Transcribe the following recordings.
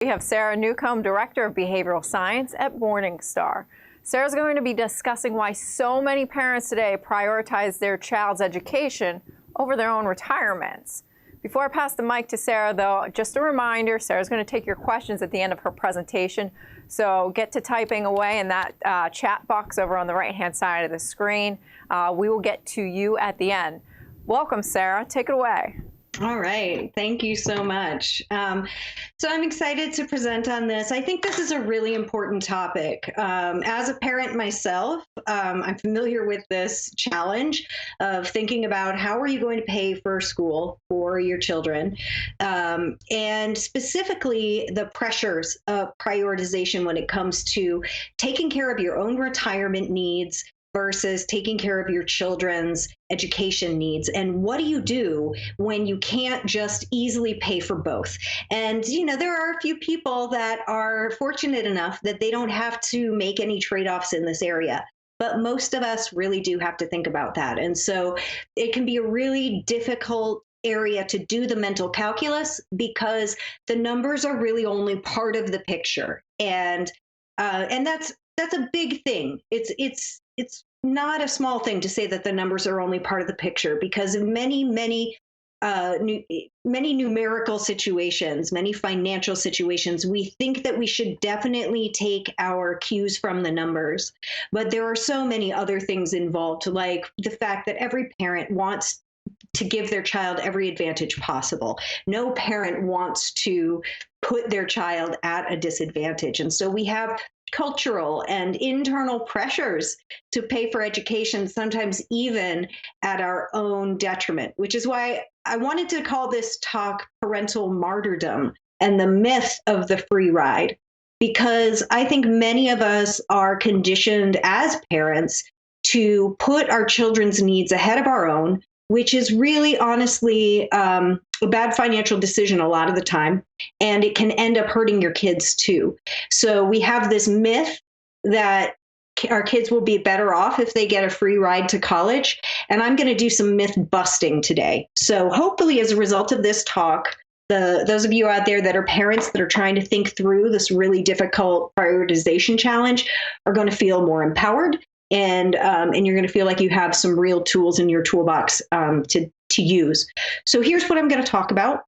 We have Sarah Newcomb, Director of Behavioral Science at Morningstar. Sarah's going to be discussing why so many parents today prioritize their child's education over their own retirements. Before I pass the mic to Sarah, though, just a reminder, Sarah's going to take your questions at the end of her presentation. So get to typing away in that chat box over on the right-hand side of the screen. We will get to you at the end. Welcome, Sarah. Take it away. All right. Thank you so much. So I'm excited to present on this. I think this is a really important topic. As a parent myself, I'm familiar with this challenge of thinking about how are you going to pay for school for your children, and specifically the pressures of prioritization when it comes to taking care of your own retirement needs versus taking care of your children's education needs. And what do you do when you can't just easily pay for both? And, you know, there are a few people that are fortunate enough that they don't have to make any trade-offs in this area. But most of us really do have to think about that. And so it can be a really difficult area to do the mental calculus because the numbers are really only part of the picture. And that's a big thing. It's not a small thing to say that the numbers are only part of the picture, because in many numerical situations, many financial situations, we think that we should definitely take our cues from the numbers. But there are so many other things involved, like the fact that every parent wants to give their child every advantage possible. No parent wants to put their child at a disadvantage. And so we have cultural and internal pressures to pay for education, sometimes even at our own detriment, which is why I wanted to call this talk Parental Martyrdom and the Myth of the Free Ride, because I think many of us are conditioned as parents to put our children's needs ahead of our own, which is really honestly a bad financial decision a lot of the time, and it can end up hurting your kids too. So we have this myth that our kids will be better off if they get a free ride to college, and I'm going to do some myth busting today. So hopefully as a result of this talk, those of you out there that are parents that are trying to think through this really difficult prioritization challenge are going to feel more empowered. And you're going to feel like you have some real tools in your toolbox to use. So here's what I'm going to talk about.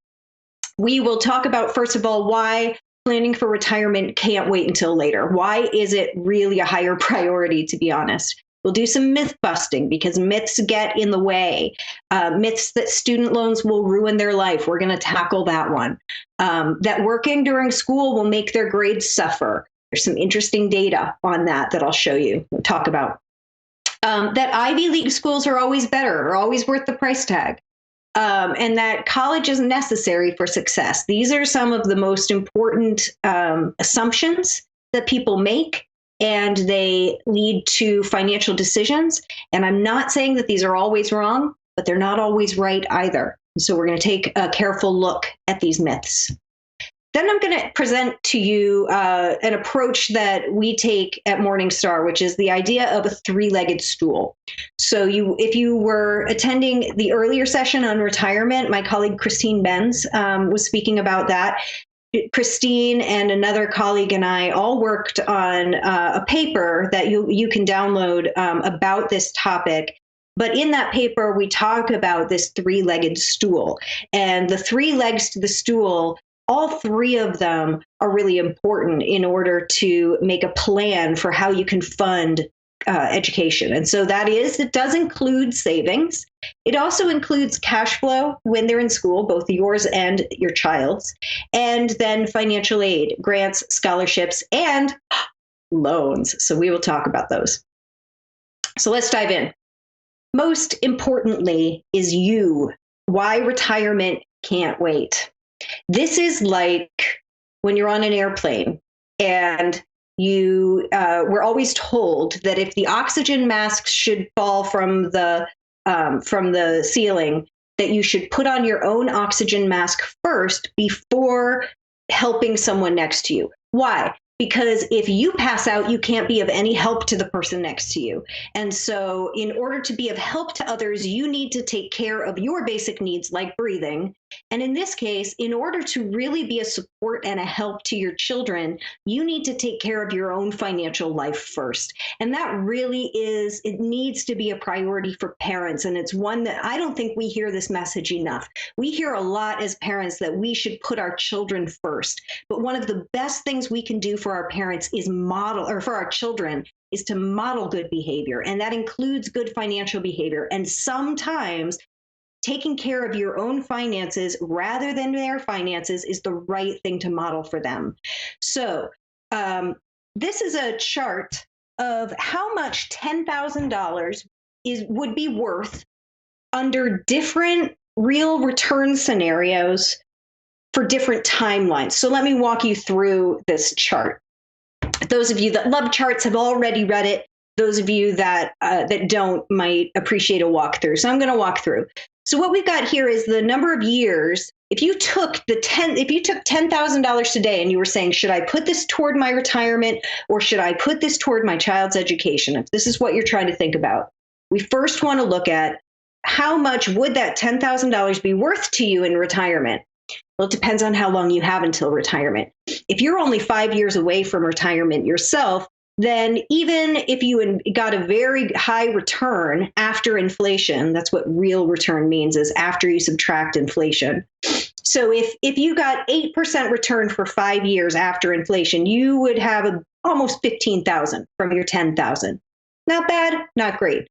We will talk about, first of all, why planning for retirement can't wait until later. Why is it really a higher priority, to be honest? We'll do some myth busting because myths get in the way. Myths that student loans will ruin their life. We're going to tackle that one. That working during school will make their grades suffer. There's some interesting data on that I'll show you, we'll talk about. That Ivy League schools are always better, are always worth the price tag, and that college is necessary for success. These are some of the most important assumptions that people make, and they lead to financial decisions. And I'm not saying that these are always wrong, but they're not always right either. So we're going to take a careful look at these myths. Then I'm going to present to you an approach that we take at Morningstar, which is the idea of a three-legged stool. So if you were attending the earlier session on retirement, my colleague Christine Benz was speaking about that. Christine and another colleague and I all worked on a paper that you can download about this topic. But in that paper, we talk about this three-legged stool. And the three legs to the stool, all three of them are really important in order to make a plan for how you can fund education. And so it does include savings. It also includes cash flow when they're in school, both yours and your child's, and then financial aid, grants, scholarships, and loans. So we will talk about those. So let's dive in. Most importantly is you. Why retirement can't wait. This is like when you're on an airplane and we're always told that if the oxygen masks should fall from the ceiling, that you should put on your own oxygen mask first before helping someone next to you. Why? Because if you pass out, you can't be of any help to the person next to you. And so in order to be of help to others, you need to take care of your basic needs like breathing And in this case, in order to really be a support and a help to your children, you need to take care of your own financial life first. And that really is, it needs to be a priority for parents. And it's one that I don't think we hear this message enough. We hear a lot as parents that we should put our children first. But one of the best things we can do for our parents is model, or for our children, is to model good behavior. And that includes good financial behavior. And sometimes taking care of your own finances rather than their finances is the right thing to model for them. So this is a chart of how much $10,000 would be worth under different real return scenarios for different timelines. So let me walk you through this chart. Those of you that love charts have already read it. Those of you that don't might appreciate a walkthrough. So I'm going to walk through. So what we've got here is the number of years. If you took $10,000 today and you were saying, should I put this toward my retirement or should I put this toward my child's education? If this is what you're trying to think about, we first want to look at how much would that $10,000 be worth to you in retirement? Well, it depends on how long you have until retirement. If you're only 5 years away from retirement yourself, then even if you got a very high return after inflation, that's what real return means, is after you subtract inflation. So if you got 8% return for 5 years after inflation, you would have almost 15,000 from your 10,000. Not bad, not great.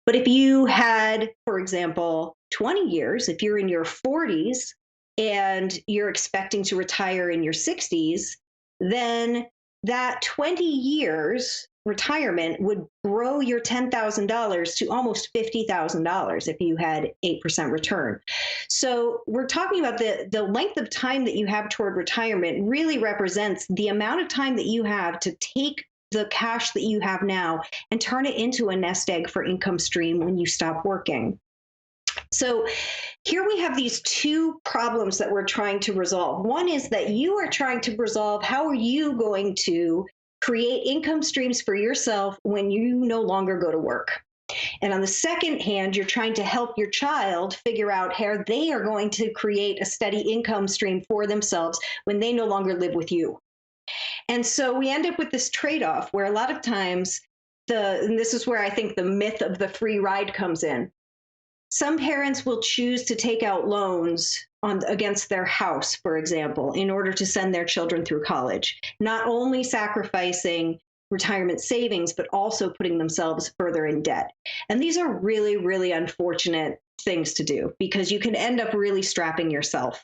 But if you had, for example, 20 years, if you're in your 40s and you're expecting to retire in your 60s, then that 20 years retirement would grow your $10,000 to almost $50,000 if you had 8% return. So we're talking about the length of time that you have toward retirement really represents the amount of time that you have to take the cash that you have now and turn it into a nest egg for income stream when you stop working. So here we have these two problems that we're trying to resolve. One is that you are trying to resolve how are you going to create income streams for yourself when you no longer go to work. And on the second hand, you're trying to help your child figure out how they are going to create a steady income stream for themselves when they no longer live with you. And so we end up with this trade-off where a lot of times, and this is where I think the myth of the free ride comes in. Some parents will choose to take out loans against their house, for example, in order to send their children through college, not only sacrificing retirement savings, but also putting themselves further in debt. And these are really, really unfortunate things to do because you can end up really strapping yourself.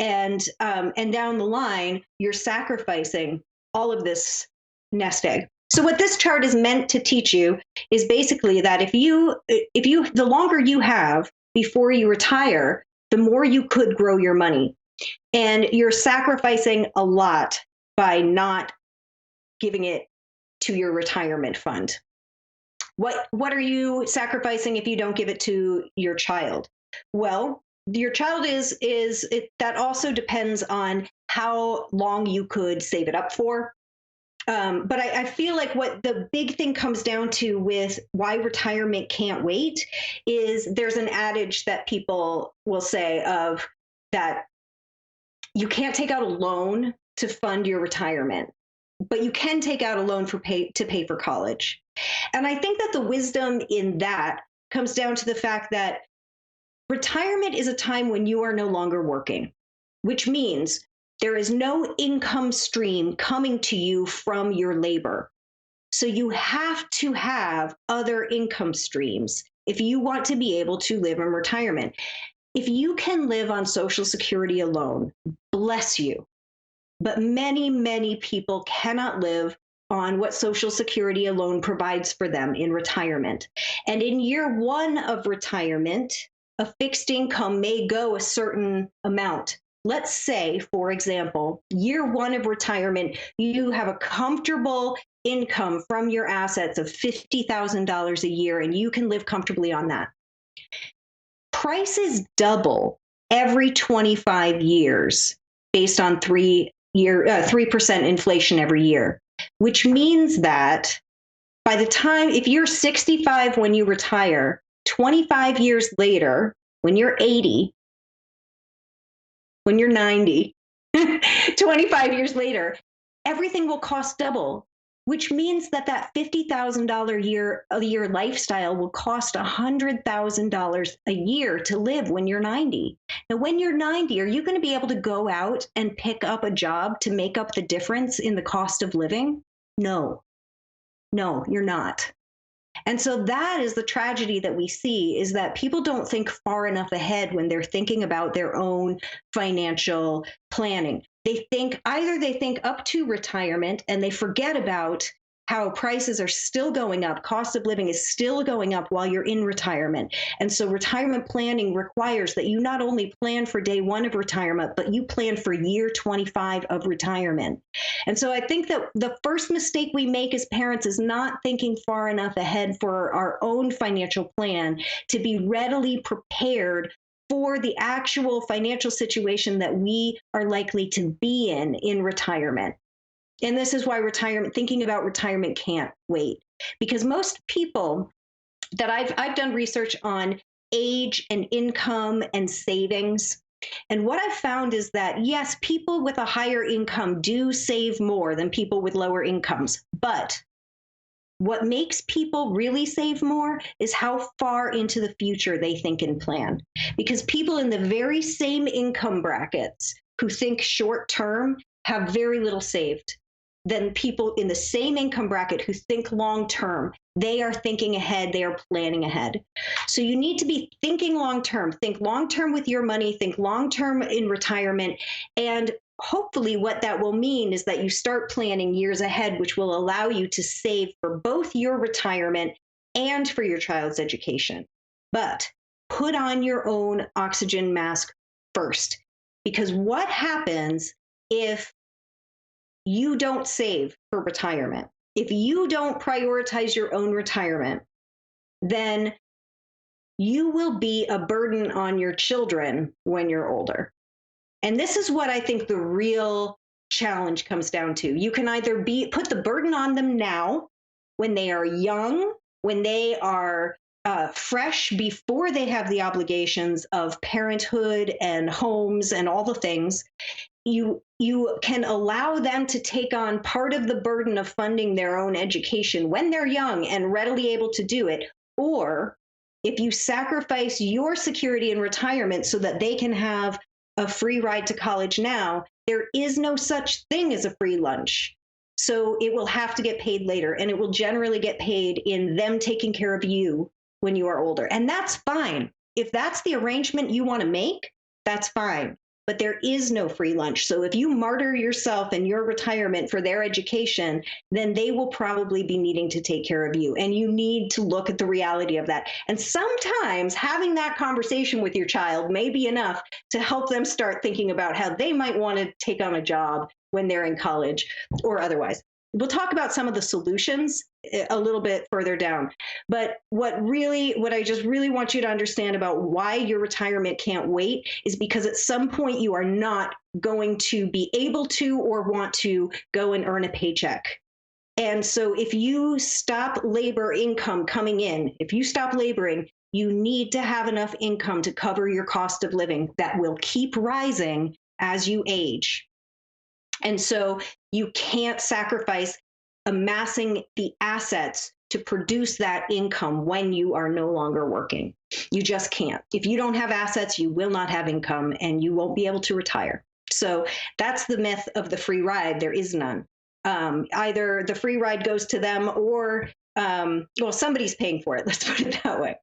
And down the line, you're sacrificing all of this nest egg. So what this chart is meant to teach you is basically that if you the longer you have before you retire, the more you could grow your money. And you're sacrificing a lot by not giving it to your retirement fund. What are you sacrificing if you don't give it to your child? Well, your child that also depends on how long you could save it up for. But I feel like what the big thing comes down to with why retirement can't wait is there's an adage that people will say of that you can't take out a loan to fund your retirement, but you can take out a loan to pay for college. And I think that the wisdom in that comes down to the fact that retirement is a time when you are no longer working, which means there is no income stream coming to you from your labor. So you have to have other income streams if you want to be able to live in retirement. If you can live on Social Security alone, bless you. But many, many people cannot live on what Social Security alone provides for them in retirement. And in year one of retirement, a fixed income may go a certain amount. Let's say, for example, year one of retirement, you have a comfortable income from your assets of $50,000 a year, and you can live comfortably on that. Prices double every 25 years based on 3% inflation every year, which means that by the time, if you're 65 when you retire, 25 years later, when you're 80, when you're 90, 25 years later, everything will cost double, which means that that $50,000 a year lifestyle will cost $100,000 a year to live when you're 90. Now, when you're 90, are you going to be able to go out and pick up a job to make up the difference in the cost of living? No, you're not. And so that is the tragedy that we see, is that people don't think far enough ahead when they're thinking about their own financial planning. They think up to retirement, and they forget about how prices are still going up. Cost of living is still going up while you're in retirement. And so retirement planning requires that you not only plan for day one of retirement, but you plan for year 25 of retirement. And so I think that the first mistake we make as parents is not thinking far enough ahead for our own financial plan to be readily prepared for the actual financial situation that we are likely to be in retirement. And this is why thinking about retirement can't wait. Because most people that I've done research on age and income and savings. And what I've found is that, yes, people with a higher income do save more than people with lower incomes. But what makes people really save more is how far into the future they think and plan. Because people in the very same income brackets who think short term have very little saved than people in the same income bracket who think long term. They are thinking ahead, they are planning ahead. So you need to be thinking long term. Think long term with your money, think long term in retirement. And hopefully what that will mean is that you start planning years ahead, which will allow you to save for both your retirement and for your child's education. But put on your own oxygen mask first, because what happens if you don't save for retirement? If you don't prioritize your own retirement, then you will be a burden on your children when you're older. And this is what I think the real challenge comes down to. You can either put the burden on them now, when they are young, when they are fresh, before they have the obligations of parenthood and homes and all the things. You can allow them to take on part of the burden of funding their own education when they're young and readily able to do it. Or if you sacrifice your security in retirement so that they can have a free ride to college now, there is no such thing as a free lunch. So it will have to get paid later, and it will generally get paid in them taking care of you when you are older. And that's fine. If that's the arrangement you want to make, that's fine. But there is no free lunch. So if you martyr yourself and your retirement for their education, then they will probably be needing to take care of you. And you need to look at the reality of that. And sometimes having that conversation with your child may be enough to help them start thinking about how they might want to take on a job when they're in college or otherwise. We'll talk about some of the solutions a little bit further down. But what I just really want you to understand about why your retirement can't wait is because at some point you are not going to be able to or want to go and earn a paycheck. And so if you stop labor income coming in, if you stop laboring, you need to have enough income to cover your cost of living that will keep rising as you age. And so you can't sacrifice amassing the assets to produce that income when you are no longer working. You just can't. If you don't have assets, you will not have income and you won't be able to retire. So that's the myth of the free ride. There is none. Either the free ride goes to them or, somebody's paying for it. Let's put it that way.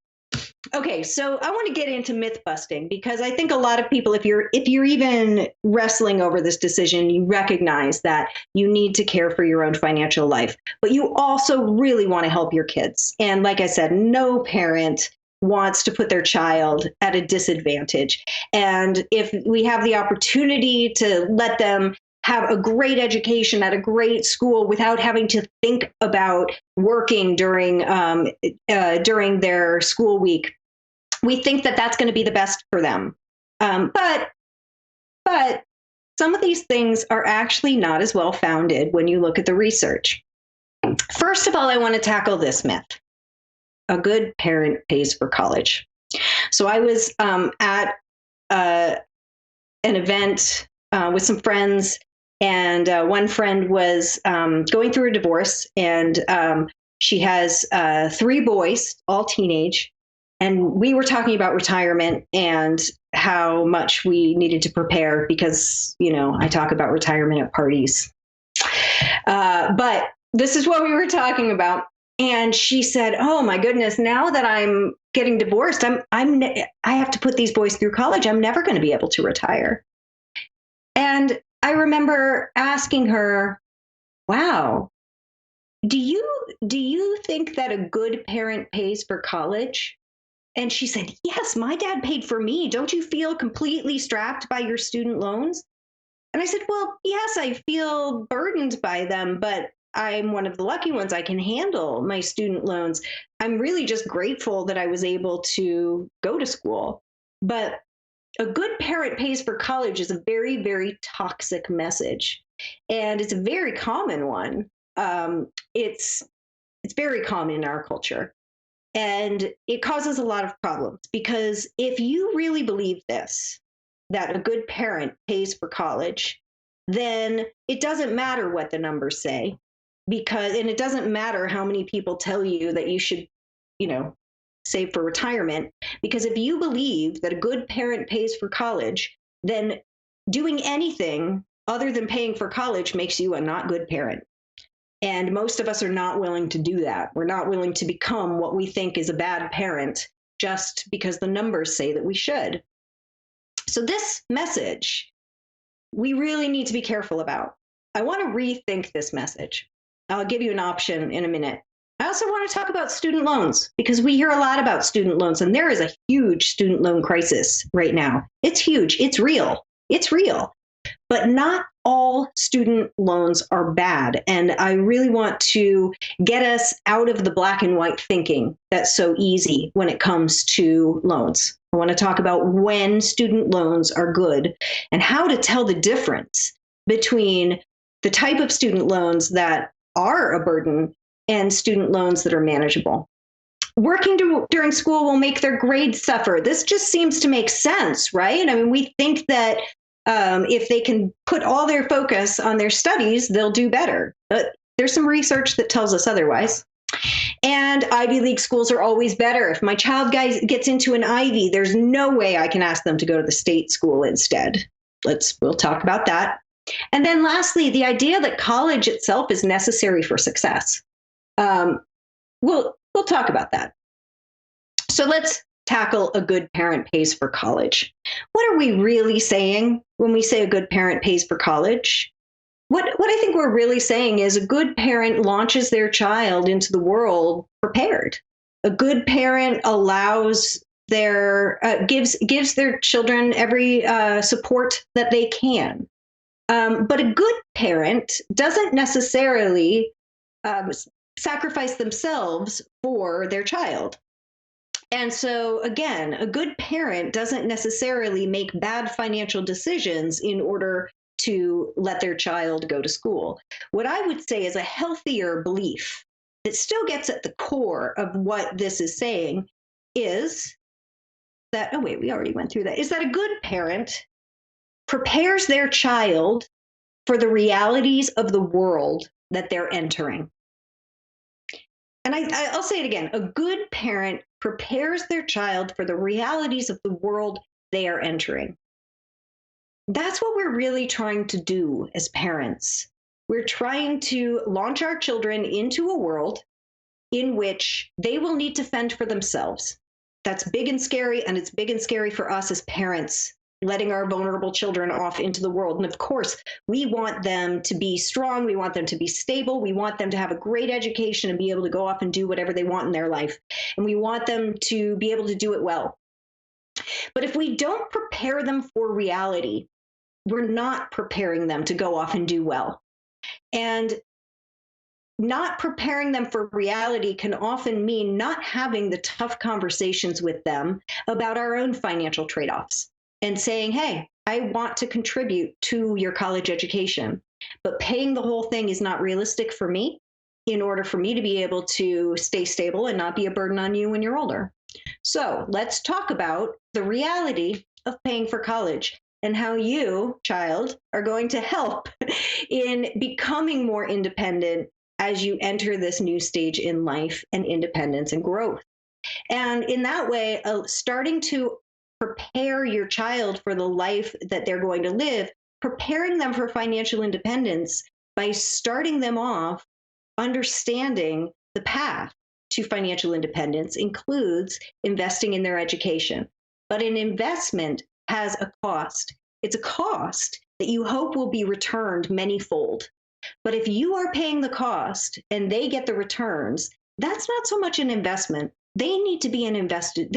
Okay, so I want to get into myth busting because I think a lot of people, if you're even wrestling over this decision, you recognize that you need to care for your own financial life, but you also really want to help your kids. And like I said, no parent wants to put their child at a disadvantage. And if we have the opportunity to let them have a great education at a great school without having to think about working during their school week, we think that that's going to be the best for them. But some of these things are actually not as well founded when you look at the research. First of all, I want to tackle this myth. A good parent pays for college. So I was at an event with some friends, and one friend was going through a divorce, and she has 3 boys, all teenage. And we were talking about retirement and how much we needed to prepare because, I talk about retirement at parties. But this is what we were talking about. And she said, "Oh my goodness, now that I'm getting divorced, I have to put these boys through college. I'm never going to be able to retire." And I remember asking her, "Wow, do you think that a good parent pays for college?" And she said, "Yes, my dad paid for me. Don't you feel completely strapped by your student loans?" And I said, "Well, yes, I feel burdened by them, but I'm one of the lucky ones. I can handle my student loans. I'm really just grateful that I was able to go to school." But a good parent pays for college is a very, very toxic message. And it's a very common one. It's very common in our culture. And it causes a lot of problems because if you really believe this, that a good parent pays for college, then it doesn't matter what the numbers say, and it doesn't matter how many people tell you that you should, save for retirement, because if you believe that a good parent pays for college, then doing anything other than paying for college makes you a not good parent. And most of us are not willing to do that. We're not willing to become what we think is a bad parent just because the numbers say that we should. So this message, we really need to be careful about. I want to rethink this message. I'll give you an option in a minute. I also want to talk about student loans because we hear a lot about student loans, and there is a huge student loan crisis right now. It's huge. It's real. It's real. But not all student loans are bad. And I really want to get us out of the black and white thinking that's so easy when it comes to loans. I want to talk about when student loans are good and how to tell the difference between the type of student loans that are a burden and student loans that are manageable. Working during school will make their grades suffer. This just seems to make sense, right? I mean, we think that if they can put all their focus on their studies, they'll do better. But there's some research that tells us otherwise. And Ivy League schools are always better. If my child gets into an Ivy, there's no way I can ask them to go to the state school instead. We'll talk about that. And then lastly, the idea that college itself is necessary for success. We'll talk about that. So let's tackle a good parent pays for college. What are we really saying when we say a good parent pays for college? What I think we're really saying is a good parent launches their child into the world prepared. A good parent allows gives their children every support that they can. But a good parent doesn't necessarily sacrifice themselves for their child. And so, again, a good parent doesn't necessarily make bad financial decisions in order to let their child go to school. What I would say is a healthier belief that still gets at the core of what this is saying is that, we already went through that, is that a good parent prepares their child for the realities of the world that they're entering. And I'll say it again, a good parent prepares their child for the realities of the world they are entering. That's what we're really trying to do as parents. We're trying to launch our children into a world in which they will need to fend for themselves. That's big and scary, and it's big and scary for us as parents, letting our vulnerable children off into the world. And of course, we want them to be strong. We want them to be stable. We want them to have a great education and be able to go off and do whatever they want in their life. And we want them to be able to do it well. But if we don't prepare them for reality, we're not preparing them to go off and do well. And not preparing them for reality can often mean not having the tough conversations with them about our own financial trade-offs. And saying, hey, I want to contribute to your college education, but paying the whole thing is not realistic for me in order for me to be able to stay stable and not be a burden on you when you're older. So let's talk about the reality of paying for college. and how you, child, are going to help in becoming more independent as you enter this new stage in life and independence and growth. And in that way, starting to prepare your child for the life that they're going to live, preparing them for financial independence by starting them off understanding the path to financial independence includes investing in their education. But an investment has a cost. It's a cost that you hope will be returned manyfold. But if you are paying the cost and they get the returns, that's not so much an investment. They need to be invested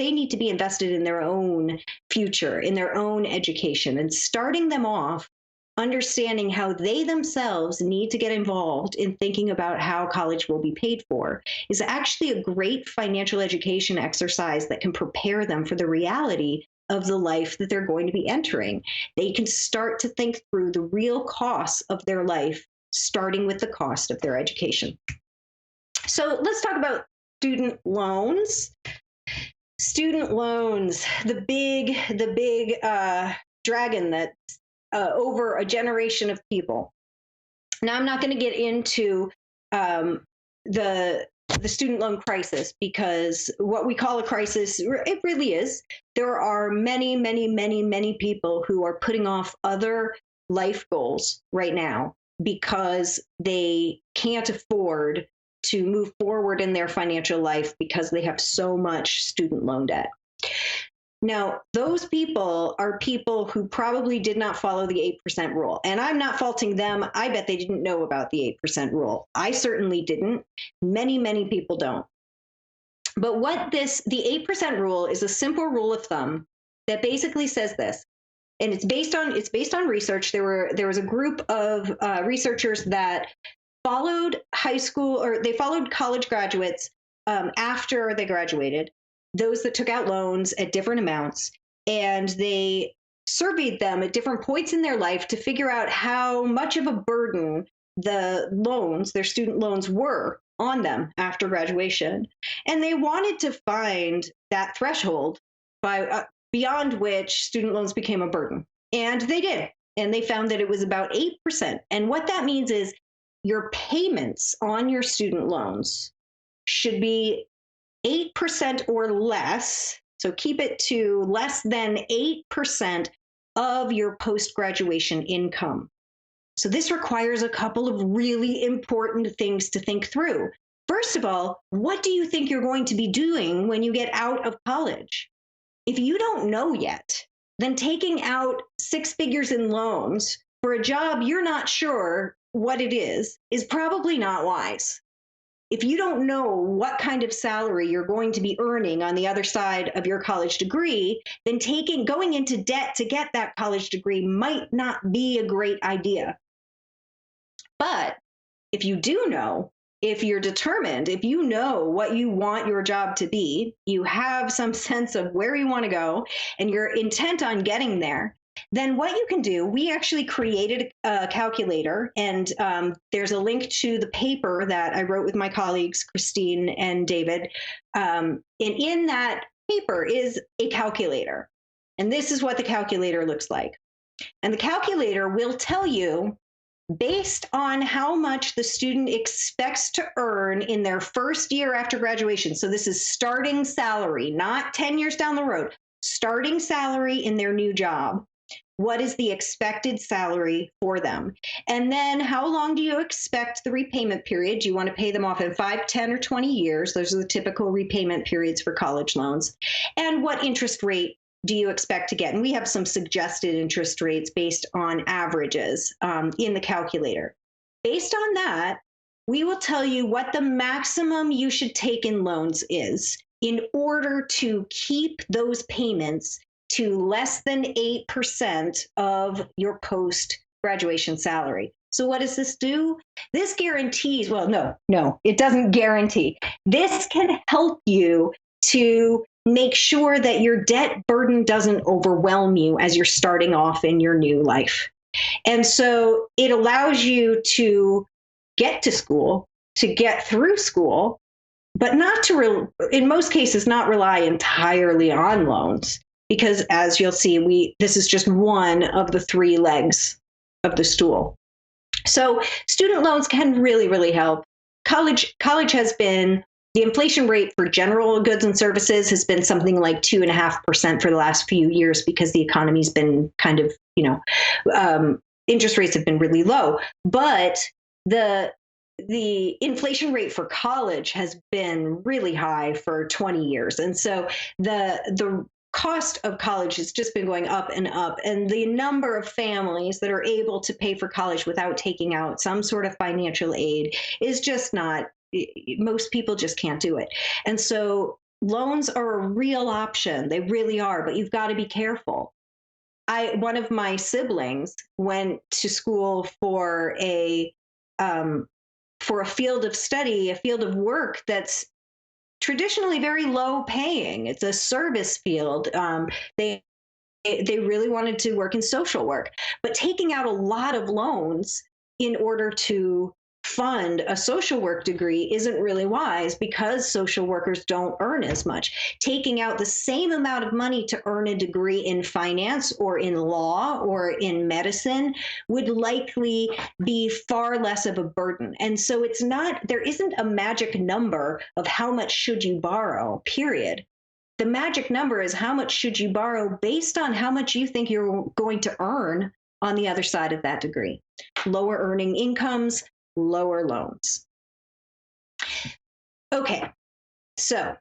in their own future, in their own education, and starting them off understanding how they themselves need to get involved in thinking about how college will be paid for is actually a great financial education exercise that can prepare them for the reality of the life that they're going to be entering. They can start to think through the real costs of their life, starting with the cost of their education. So let's talk about student loans. Student loans, the big dragon that's over a generation of people. Now, I'm not going to get into the student loan crisis, because what we call a crisis, it really is. There are many, many, many, many people who are putting off other life goals right now because they can't afford to move forward in their financial life because they have so much student loan debt. Now, those people are people who probably did not follow the 8% rule. And I'm not faulting them. I bet they didn't know about the 8% rule. I certainly didn't. Many, many people don't. But the 8% rule is a simple rule of thumb that basically says this, and it's based on research. There was a group of researchers that followed college graduates after they graduated, those that took out loans at different amounts, and they surveyed them at different points in their life to figure out how much of a burden their student loans were on them after graduation. And they wanted to find that threshold beyond which student loans became a burden. And they did. And they found that it was about 8%. And what that means is your payments on your student loans should be 8% or less. So keep it to less than 8% of your post-graduation income. So this requires a couple of really important things to think through. First of all, what do you think you're going to be doing when you get out of college? If you don't know yet, then taking out 6 figures in loans for a job you're not sure what it is probably not wise. If you don't know what kind of salary you're going to be earning on the other side of your college degree, then going into debt to get that college degree might not be a great idea. But if you do know, if you're determined, if you know what you want your job to be, you have some sense of where you want to go, and you're intent on getting there, then what you can do, we actually created a calculator, and there's a link to the paper that I wrote with my colleagues, Christine and David. And in that paper is a calculator. And this is what the calculator looks like. And the calculator will tell you, based on how much the student expects to earn in their first year after graduation. So this is starting salary, not 10 years down the road, starting salary in their new job. What is the expected salary for them? And then how long do you expect the repayment period? Do you want to pay them off in 5, 10, or 20 years? Those are the typical repayment periods for college loans. And what interest rate do you expect to get? And we have some suggested interest rates based on averages in the calculator. Based on that, we will tell you what the maximum you should take in loans is in order to keep those payments to less than 8% of your post-graduation salary. So what does this do? This guarantees, well, no, it doesn't guarantee. This can help you to make sure that your debt burden doesn't overwhelm you as you're starting off in your new life. And so it allows you to get to school, to get through school, but not to, in most cases, not rely entirely on loans. because as you'll see, this is just one of the 3 legs of the stool. So student loans can really, really help. College has been, the inflation rate for general goods and services has been something like 2.5% for the last few years because the economy's been kind of, interest rates have been really low. But the inflation rate for college has been really high for 20 years. And so the cost of college has just been going up and up. And the number of families that are able to pay for college without taking out some sort of financial aid is just not, most people just can't do it. And so loans are a real option. They really are, but you've got to be careful. One of my siblings went to school for a field of study, a field of work that's traditionally very low paying. It's a service field. They really wanted to work in social work, but taking out a lot of loans in order to fund a social work degree isn't really wise because social workers don't earn as much. Taking out the same amount of money to earn a degree in finance or in law or in medicine would likely be far less of a burden. And so there isn't a magic number of how much should you borrow, period. The magic number is how much should you borrow based on how much you think you're going to earn on the other side of that degree. Lower earning incomes, lower loans. Okay, so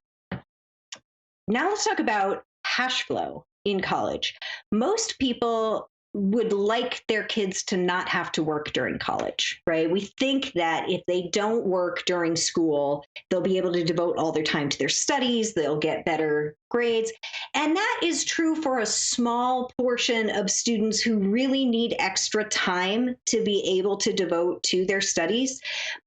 now let's talk about cash flow in college. Most people would like their kids to not have to work during college, right? We think that if they don't work during school, they'll be able to devote all their time to their studies, they'll get better grades. And that is true for a small portion of students who really need extra time to be able to devote to their studies.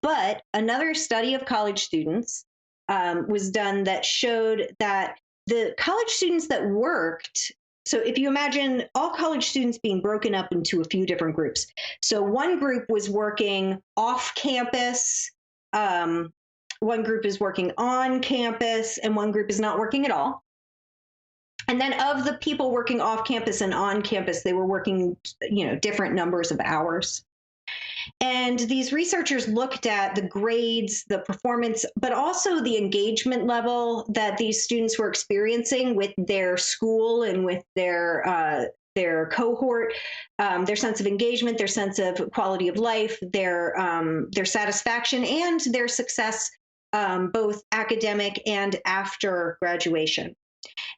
But another study of college students was done that showed that the college students that worked, so if you imagine all college students being broken up into a few different groups. So one group was working off campus, one group is working on campus, and one group is not working at all. And then of the people working off campus and on campus, they were working, different numbers of hours. And these researchers looked at the grades, the performance, but also the engagement level that these students were experiencing with their school and with their cohort, their sense of engagement, their sense of quality of life, their satisfaction, and their success, both academic and after graduation.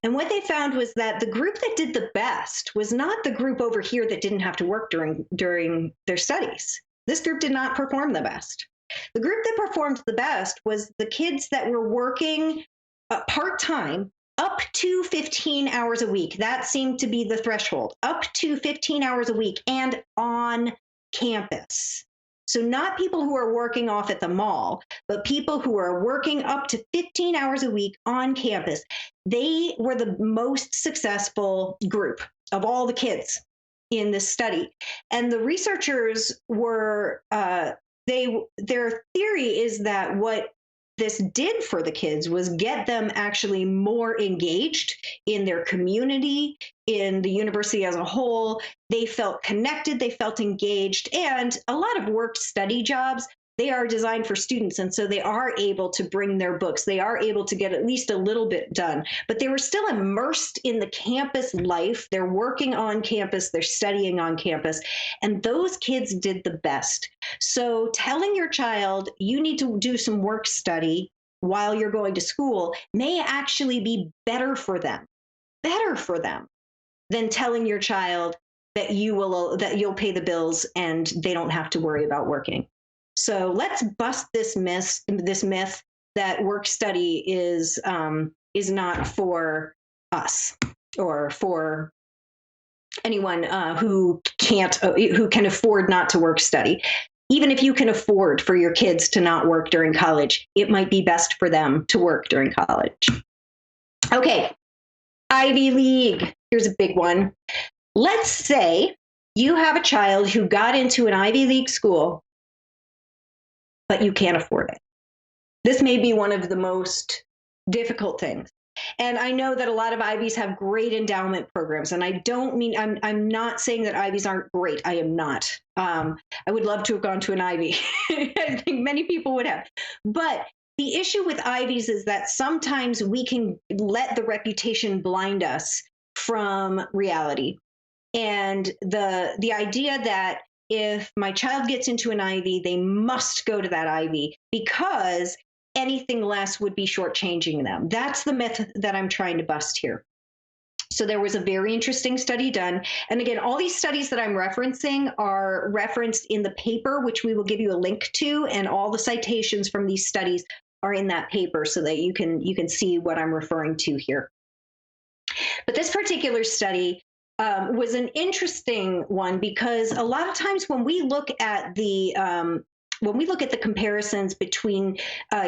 And what they found was that the group that did the best was not the group over here that didn't have to work during their studies. This group did not perform the best. The group that performed the best was the kids that were working part-time up to 15 hours a week. That seemed to be the threshold, up to 15 hours a week and on campus. So not people who are working off at the mall, but people who are working up to 15 hours a week on campus. They were the most successful group of all the kids in this study. And the researchers were, their theory is that what this did for the kids was get them actually more engaged in their community, in the university as a whole. They felt connected, they felt engaged, and a lot of work study jobs, they are designed for students. And so they are able to bring their books. They are able to get at least a little bit done, but they were still immersed in the campus life. They're working on campus, they're studying on campus, and those kids did the best. So telling your child you need to do some work study while you're going to school may actually be better for them than telling your child that you'll pay the bills and they don't have to worry about working. So let's bust this myth that work study is not for us or for anyone who can afford not to work study. Even if you can afford for your kids to not work during college, it might be best for them to work during college. Okay, Ivy League. Here's a big one. Let's say you have a child who got into an Ivy League school, but you can't afford it. This may be one of the most difficult things. And I know that a lot of Ivies have great endowment programs. And I don't mean, I'm not saying that Ivies aren't great. I am not. I would love to have gone to an Ivy. I think many people would have. But the issue with Ivies is that sometimes we can let the reputation blind us from reality. And the idea that if my child gets into an Ivy, they must go to that Ivy because anything less would be shortchanging them. That's the myth that I'm trying to bust here. So there was a very interesting study done. And again, all these studies that I'm referencing are referenced in the paper, which we will give you a link to, and all the citations from these studies are in that paper so that you can see what I'm referring to here. But this particular study was an interesting one because a lot of times when we look at the comparisons between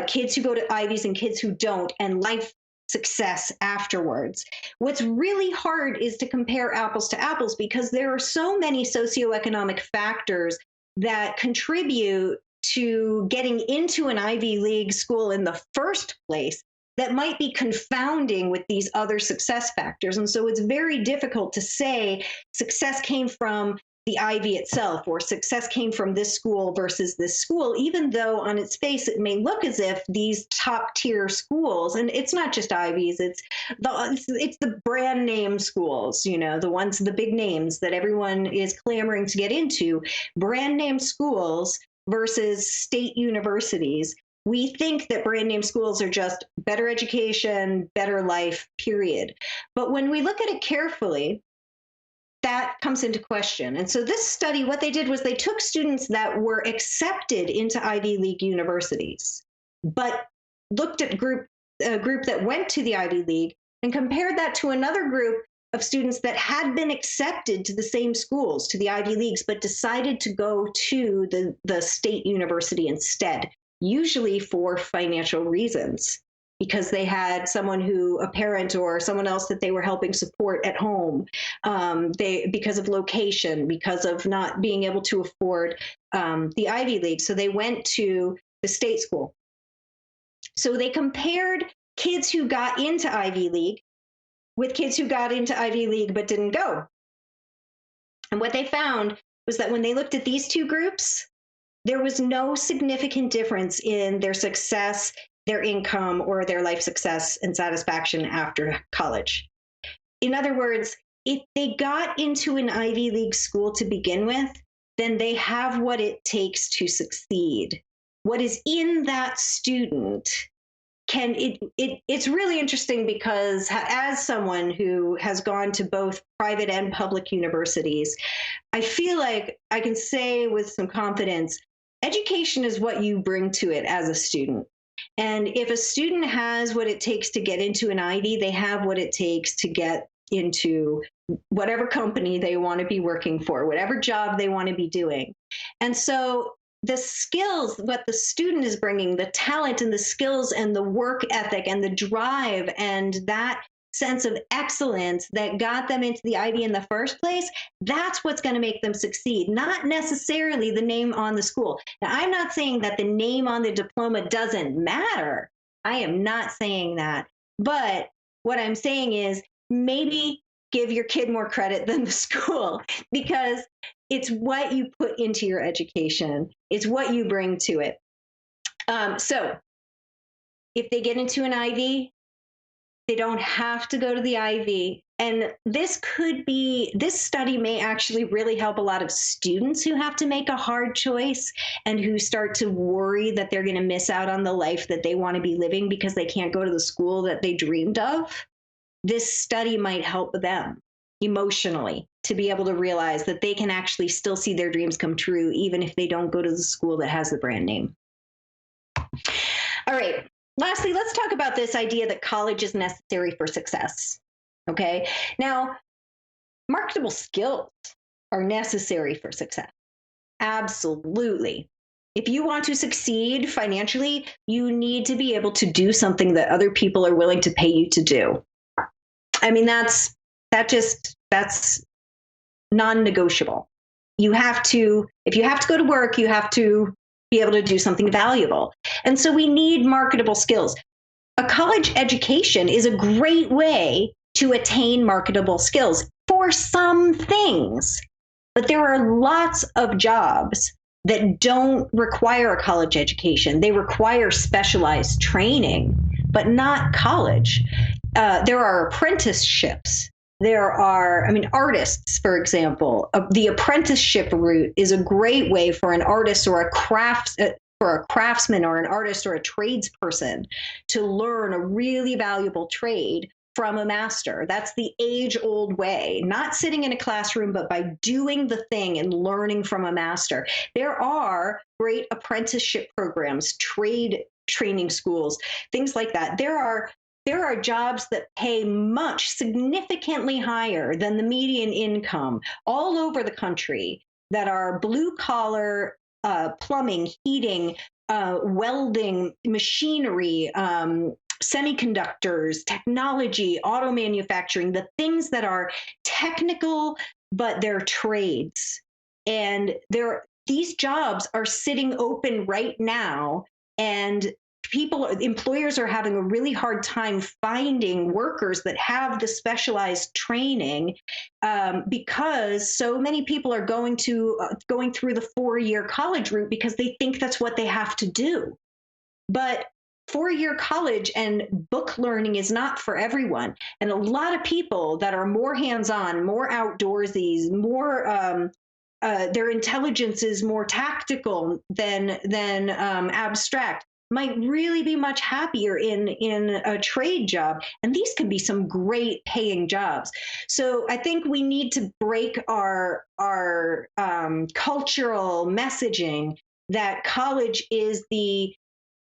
kids who go to Ivies and kids who don't, and life success afterwards, what's really hard is to compare apples to apples because there are so many socioeconomic factors that contribute to getting into an Ivy League school in the first place that might be confounding with these other success factors. And so it's very difficult to say success came from the Ivy itself or success came from this school versus this school, even though on its face it may look as if these top tier schools, and it's not just Ivies, it's the brand name schools, you know, the ones, the big names that everyone is clamoring to get into, brand name schools versus state universities. We think that brand name schools are just better education, better life, period. But when we look at it carefully, that comes into question. And so this study, what they did was they took students that were accepted into Ivy League universities, but looked at a group that went to the Ivy League and compared that to another group of students that had been accepted to the same schools, to the Ivy Leagues, but decided to go to the state university instead, usually for financial reasons, because they had a parent or someone else that they were helping support at home, because of location, because of not being able to afford the Ivy League. So they went to the state school. So they compared kids who got into Ivy League with kids who got into Ivy League but didn't go. And what they found was that when they looked at these two groups, there was no significant difference in their success, their income, or their life success and satisfaction after college. In other words, if they got into an Ivy League school to begin with, then they have what it takes to succeed. What is in that student it's really interesting because as someone who has gone to both private and public universities, I feel like I can say with some confidence, education is what you bring to it as a student. And if a student has what it takes to get into an Ivy, they have what it takes to get into whatever company they want to be working for, whatever job they want to be doing. And so the skills, what the student is bringing, the talent and the skills and the work ethic and the drive and that sense of excellence that got them into the Ivy in the first place, that's what's going to make them succeed, not necessarily the name on the school. Now, I'm not saying that the name on the diploma doesn't matter. I am not saying that. But what I'm saying is maybe give your kid more credit than the school, because it's what you put into your education. It's what you bring to it. So if they get into an Ivy, they don't have to go to the Ivy. And this study may actually really help a lot of students who have to make a hard choice and who start to worry that they're going to miss out on the life that they want to be living because they can't go to the school that they dreamed of. This study might help them emotionally to be able to realize that they can actually still see their dreams come true, even if they don't go to the school that has the brand name. All right. Lastly, let's talk about this idea that college is necessary for success. Okay. Now, marketable skills are necessary for success. Absolutely. If you want to succeed financially, you need to be able to do something that other people are willing to pay you to do. I mean, that's non-negotiable. If you have to go to work, you have to be able to do something valuable. And so we need marketable skills. a college education is a great way to attain marketable skills for some things. But there are lots of jobs that don't require a college education. They require specialized training, but not college. There are apprenticeships. There are, artists, for example. The apprenticeship route is a great way for an artist or for a craftsman or an artist or a tradesperson to learn a really valuable trade from a master. That's the age-old way, not sitting in a classroom, but by doing the thing and learning from a master. There are great apprenticeship programs, trade training schools, things like that. There are jobs that pay significantly higher than the median income all over the country that are blue collar, plumbing, heating, welding, machinery, semiconductors, technology, auto manufacturing, the things that are technical, but they're trades. And these jobs are sitting open right now, and employers are having a really hard time finding workers that have the specialized training, because so many people are going through the 4-year college route because they think that's what they have to do. But 4-year college and book learning is not for everyone. And a lot of people that are more hands-on, more outdoorsy, more their intelligence is more tactical than abstract, might really be much happier in a trade job. And these could be some great paying jobs. So I think we need to break our cultural messaging that college is the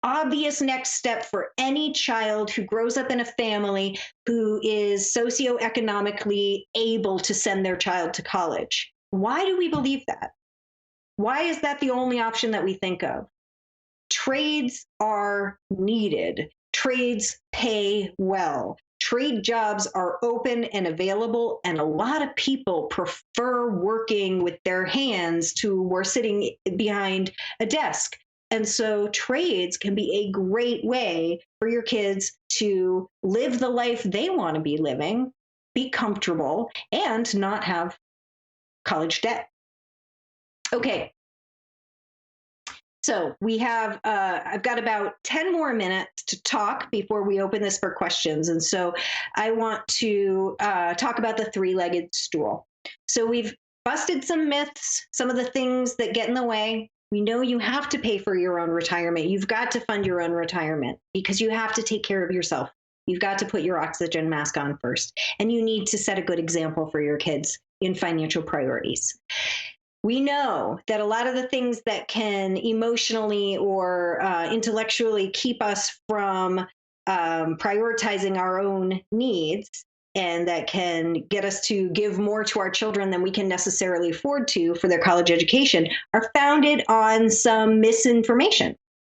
obvious next step for any child who grows up in a family who is socioeconomically able to send their child to college. Why do we believe that? Why is that the only option that we think of? Trades are needed. Trades pay well. Trade jobs are open and available, and a lot of people prefer working with their hands to sitting behind a desk. And so trades can be a great way for your kids to live the life they want to be living, be comfortable, and not have college debt. Okay. So we have, I've got about 10 more minutes to talk before we open this for questions. And so I want to talk about the three-legged stool. So we've busted some myths, some of the things that get in the way. We know you have to pay for your own retirement. You've got to fund your own retirement because you have to take care of yourself. You've got to put your oxygen mask on first. And you need to set a good example for your kids in financial priorities. We know that a lot of the things that can emotionally or intellectually keep us from prioritizing our own needs, and that can get us to give more to our children than we can necessarily afford to for their college education, are founded on some misinformation.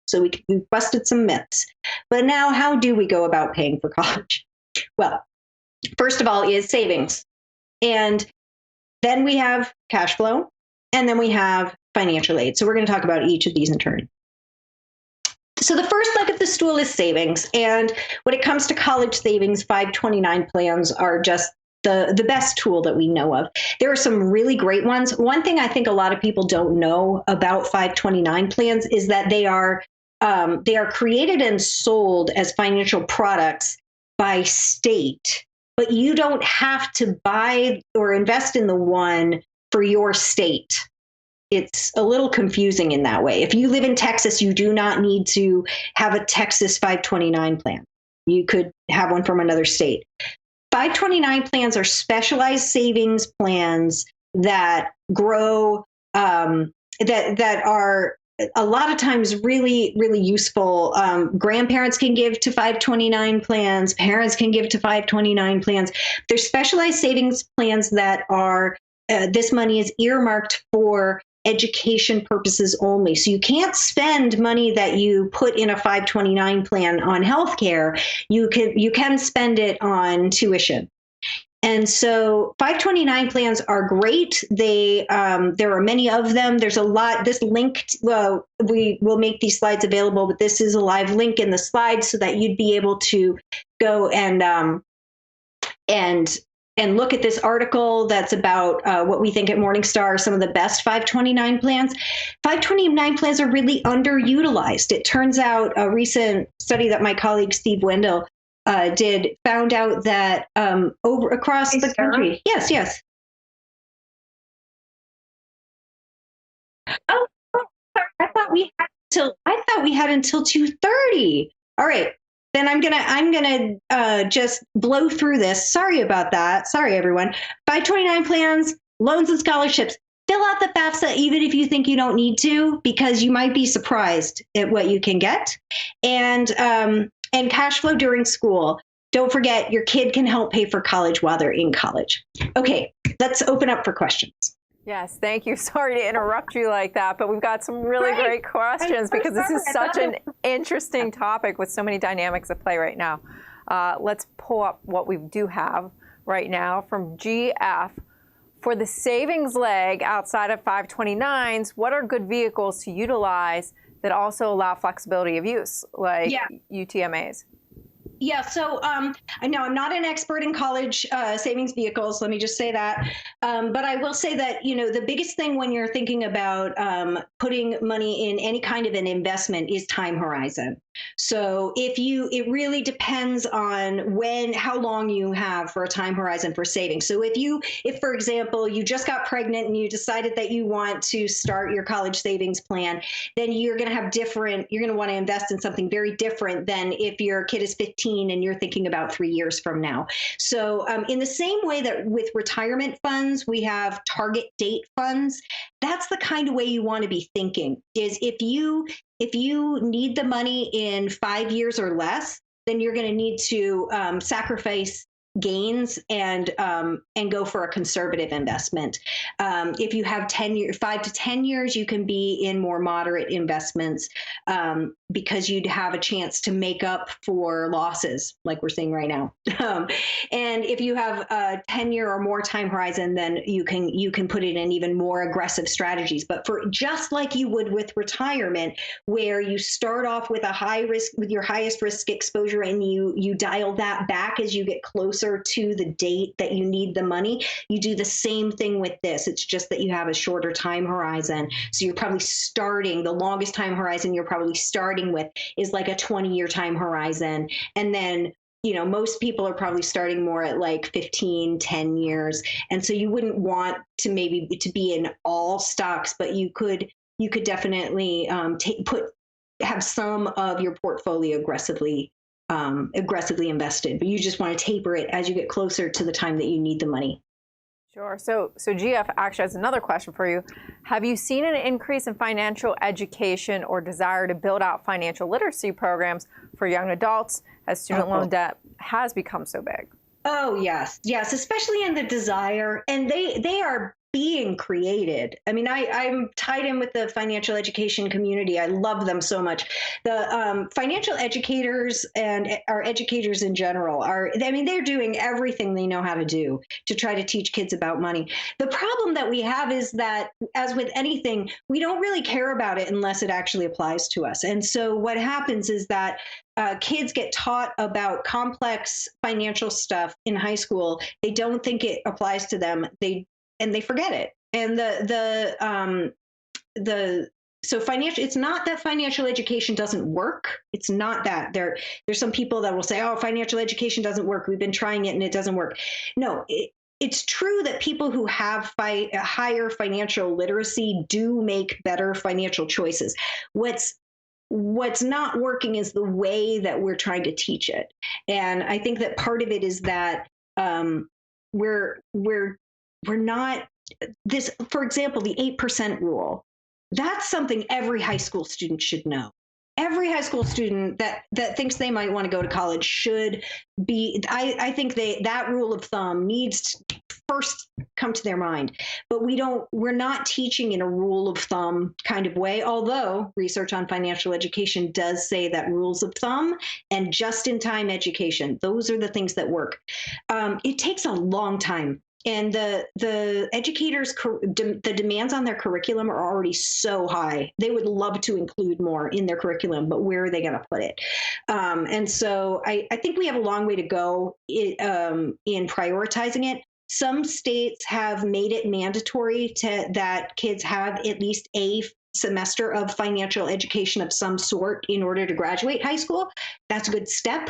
So we've busted some myths. But now, how do we go about paying for college? Well, first of all is savings. And then we have cash flow. And then we have financial aid. So we're going to talk about each of these in turn. So the first leg of the stool is savings. And when it comes to college savings, 529 plans are just the best tool that we know of. There are some really great ones. One thing I think a lot of people don't know about 529 plans is that they are created and sold as financial products by state, but you don't have to buy or invest in the one for your state. It's a little confusing in that way. If you live in Texas, you do not need to have a Texas 529 plan. You could have one from another state. 529 plans are specialized savings plans that grow, that are a lot of times really, really useful. Grandparents can give to 529 plans. Parents can give to 529 plans. They're specialized savings plans that are, this money is earmarked for education purposes only. So you can't spend money that you put in a 529 plan on healthcare. You can spend it on tuition. And so 529 plans are great. There are many of them. There's a lot. This link, we will make these slides available, but this is a live link in the slides so that you'd be able to go and look at this article that's about what we think at Morningstar are some of the best 529 plans. 529 plans are really underutilized. It turns out a recent study that my colleague Steve Wendell did found out that over across the country. Yes, yes. Oh, sorry. I thought we had until 2:30. All right. Then I'm gonna just blow through this. Sorry about that. Sorry, everyone. 529 plans, loans and scholarships. Fill out the FAFSA even if you think you don't need to, because you might be surprised at what you can get. And cash flow during school. Don't forget, your kid can help pay for college while they're in college. Okay, let's open up for questions. Yes, thank you. Sorry to interrupt you like that, but we've got some really great questions because this is such an interesting topic with so many dynamics at play right now. Let's pull up what we do have right now from GF. For the savings leg outside of 529s, what are good vehicles to utilize that also allow flexibility of use, like UTMAs? Yeah, so I know I'm not an expert in college savings vehicles. Let me just say that. But I will say that, you know, the biggest thing when you're thinking about putting money in any kind of an investment is time horizon. So it really depends on how long you have for a time horizon for savings. So if for example, you just got pregnant and you decided that you want to start your college savings plan, then you're going to want to invest in something very different than if your kid is 15 and you're thinking about 3 years from now. So in the same way that with retirement funds, we have target date funds, that's the kind of way you want to be thinking is if you need the money in 5 years or less, then you're going to need to sacrifice gains and go for a conservative investment. If you have 5 to 10 years, you can be in more moderate investments because you'd have a chance to make up for losses like we're seeing right now. And if you have a 10-year or more time horizon, then you can put it in even more aggressive strategies. But for just like you would with retirement, where you start off with a high risk, with your highest risk exposure, and you dial that back as you get closer to the date that you need the money, you do the same thing with this. It's just that you have a shorter time horizon. So you're probably the longest time horizon you're probably starting with is like a 20-year time horizon. And then, you know, most people are probably starting more at like 15, 10 years. And so you wouldn't want to be in all stocks, but you could definitely have some of your portfolio aggressively invested, but you just want to taper it as you get closer to the time that you need the money. Sure. So GF actually has another question for you. Have you seen an increase in financial education or desire to build out financial literacy programs for young adults as student loan debt has become so big? Oh, yes, especially in the desire, and they are being created. I mean, I'm tied in with the financial education community. I love them so much. The financial educators and our educators in general they're doing everything they know how to do to try to teach kids about money. The problem that we have is that, as with anything, we don't really care about it unless it actually applies to us. And so what happens is that kids get taught about complex financial stuff in high school. They don't think it applies to them. And they forget it. And it's not that financial education doesn't work. It's not that. There's some people that will say, oh, financial education doesn't work. We've been trying it and it doesn't work. No, it's true that people who have higher financial literacy do make better financial choices. What's not working is the way that we're trying to teach it. And I think that part of it is that we're not this, for example, the 8% rule. That's something every high school student should know. every high school student that thinks they might want to go to college should be, I think that rule of thumb needs to first come to their mind. But we're not teaching in a rule of thumb kind of way, although research on financial education does say that rules of thumb and just-in-time education, those are the things that work. It takes a long time. And the educators, the demands on their curriculum are already so high. They would love to include more in their curriculum, but where are they going to put it? And so I think we have a long way to go in prioritizing it. Some states have made it mandatory that kids have at least a semester of financial education of some sort in order to graduate high school. That's a good step.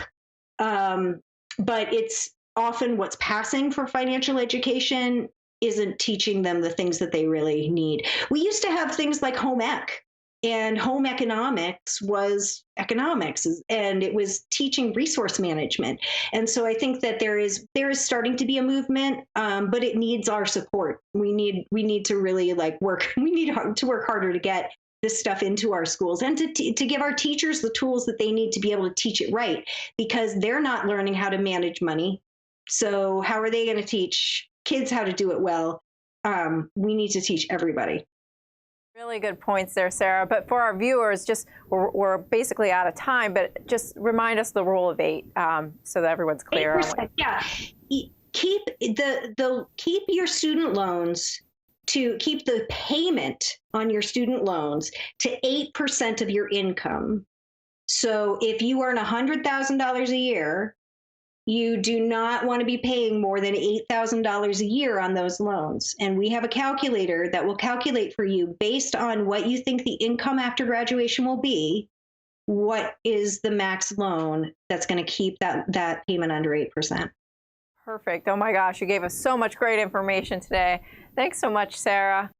But it's often what's passing for financial education isn't teaching them the things that they really need. We used to have things like home ec, and home economics was economics, and it was teaching resource management. And so I think that there is starting to be a movement, but it needs our support. We need to really work. We need to work harder to get this stuff into our schools, and to give our teachers the tools that they need to be able to teach it right, because they're not learning how to manage money. So how are they going to teach kids how to do it well? We need to teach everybody. Really good points there, Sarah. But for our viewers, we're basically out of time, but just remind us the rule of 8 so that everyone's clear. 8%, yeah. Keep your student loans keep the payment on your student loans to 8% of your income. So if you earn $100,000 a year, you do not want to be paying more than $8,000 a year on those loans. And we have a calculator that will calculate for you, based on what you think the income after graduation will be, what is the max loan that's going to keep that payment under 8%. Perfect. Oh my gosh, you gave us so much great information today. Thanks so much, Sarah.